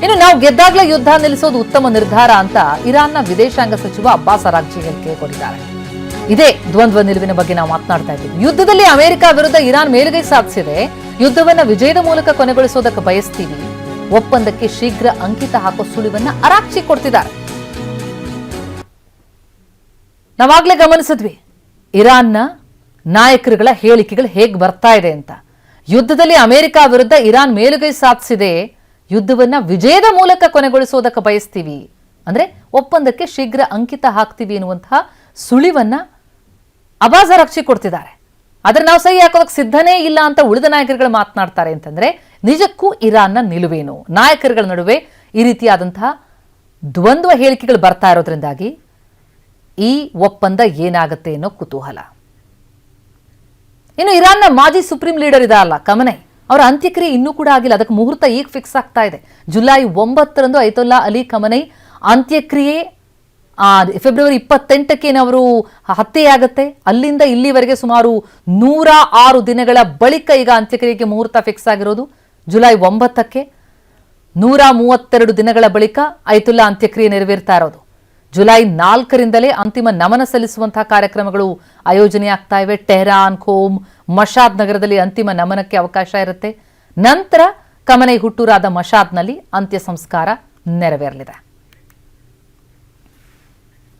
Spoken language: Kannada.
ಇನ್ನು ನಾವು ಗೆದ್ದಾಗಲೇ ಯುದ್ಧ ನಿಲ್ಲಿಸೋದು ಉತ್ತಮ ನಿರ್ಧಾರ ಅಂತ ಇರಾನ್ನ ವಿದೇಶಾಂಗ ಸಚಿವ ಅಬ್ಬಾಸ್ ಅರಾಗ್ಚಿ ಹೇಳಿಕೆ ಕೊಟ್ಟಿದ್ದಾರೆ. ಇದೇ ದ್ವಂದ್ವ ನಿಲುವಿನ ಬಗ್ಗೆ ನಾವು ಮಾತನಾಡ್ತಾ ಇದ್ದೀವಿ. ಯುದ್ಧದಲ್ಲಿ ಅಮೆರಿಕ ವಿರುದ್ಧ ಇರಾನ್ ಮೇಲುಗೈ ಸಾಧಿಸಿದೆ. ಯುದ್ಧವನ್ನ ವಿಜಯದ ಮೂಲಕ ಕೊನೆಗೊಳಿಸೋದಕ್ಕೆ ಬಯಸ್ತೀವಿ. ಒಪ್ಪಂದಕ್ಕೆ ಶೀಘ್ರ ಅಂಕಿತ ಹಾಕೋ ಸುಳಿವನ್ನ ಅರಾಗ್ಚಿ ಕೊಡ್ತಿದ್ದಾರೆ. ನಾವಾಗ್ಲೇ ಗಮನಿಸಿದ್ವಿ ಇರಾನ್ನ ನಾಯಕರುಗಳ ಹೇಳಿಕೆಗಳು ಹೇಗೆ ಬರ್ತಾ ಇದೆ ಅಂತ. ಯುದ್ಧದಲ್ಲಿ ಅಮೆರಿಕ ವಿರುದ್ಧ ಇರಾನ್ ಮೇಲುಗೈ ಸಾಧಿಸಿದೆ. ಯುದ್ಧವನ್ನ ವಿಜಯದ ಮೂಲಕ ಕೊನೆಗೊಳಿಸೋದಕ್ಕೆ ಬಯಸ್ತೀವಿ, ಅಂದ್ರೆ ಒಪ್ಪಂದಕ್ಕೆ ಶೀಘ್ರ ಅಂಕಿತ ಹಾಕ್ತೀವಿ ಎನ್ನುವಂತಹ ಸುಳಿವನ್ನ ಅಬ್ಬಾಸ್ ಅರಾಗ್ಚಿ ಕೊಡ್ತಿದ್ದಾರೆ. ಆದ್ರೆ ನಾವು ಸಹಿ ಹಾಕೋದಕ್ಕೆ ಸಿದ್ಧನೇ ಇಲ್ಲ ಅಂತ ಉಳಿದ ನಾಯಕರುಗಳು ಮಾತನಾಡ್ತಾರೆ ಅಂತಂದ್ರೆ ನಿಜಕ್ಕೂ ಇರಾನ್ನ ನಿಲುವೇನು? ನಾಯಕರುಗಳ ನಡುವೆ ಈ ರೀತಿಯಾದಂತಹ ದ್ವಂದ್ವ ಹೇಳಿಕೆಗಳು ಬರ್ತಾ ಇರೋದ್ರಿಂದಾಗಿ ಈ ಒಪ್ಪಂದ ಏನಾಗುತ್ತೆ ಅನ್ನೋ ಕುತೂಹಲ. ಇನ್ನು ಇರಾನ್ನ ಮಾಜಿ ಸುಪ್ರೀಂ ಲೀಡರ್ ಇದಾರಲ್ಲ ಖಮನೈ, ಅವರ ಅಂತ್ಯಕ್ರಿಯೆ ಇನ್ನೂ ಕೂಡ ಆಗಿಲ್ಲ. ಅದಕ್ಕೆ ಮುಹೂರ್ತ ಈಗ ಫಿಕ್ಸ್ ಆಗ್ತಾ ಇದೆ. ಜುಲೈ 9ರಂದು ಐತುಲ್ಲಾ ಅಲಿ ಖಮನೈ ಅಂತ್ಯಕ್ರಿಯೆ, ಫೆಬ್ರವರಿ 28ಕ್ಕೆ ಅವರು ಹತ್ಯೆಯಾಗತ್ತೆ. ಅಲ್ಲಿಂದ ಇಲ್ಲಿವರೆಗೆ ಸುಮಾರು 106 ದಿನಗಳ ಬಳಿಕ ಈಗ ಅಂತ್ಯಕ್ರಿಯೆಗೆ ಮುಹೂರ್ತ ಫಿಕ್ಸ್ ಆಗಿರೋದು. ಜುಲೈ 9ಕ್ಕೆ 132 ದಿನಗಳ ಬಳಿಕ ಐತುಲ್ಲಾ ಅಂತ್ಯಕ್ರಿಯೆ ನೆರವೇರ್ತಾ ಇರೋದು. ಜುಲೈ 4ರಿಂದಲೇ ಅಂತಿಮ ನಮನ ಸಲ್ಲಿಸುವಂತಹ ಕಾರ್ಯಕ್ರಮಗಳು ಆಯೋಜನೆ ಆಗ್ತಾ ಇವೆ. ಟೆಹರಾನ್, ಖೋಮ್, ಮಶಾದ್ ನಗರದಲ್ಲಿ ಅಂತಿಮ ನಮನಕ್ಕೆ ಅವಕಾಶ ಇರುತ್ತೆ. ನಂತರ ಖಮನೈ ಹುಟ್ಟೂರಾದ ಮಶಾದ್ನಲ್ಲಿ ಅಂತ್ಯ ಸಂಸ್ಕಾರ ನೆರವೇರಲಿದೆ.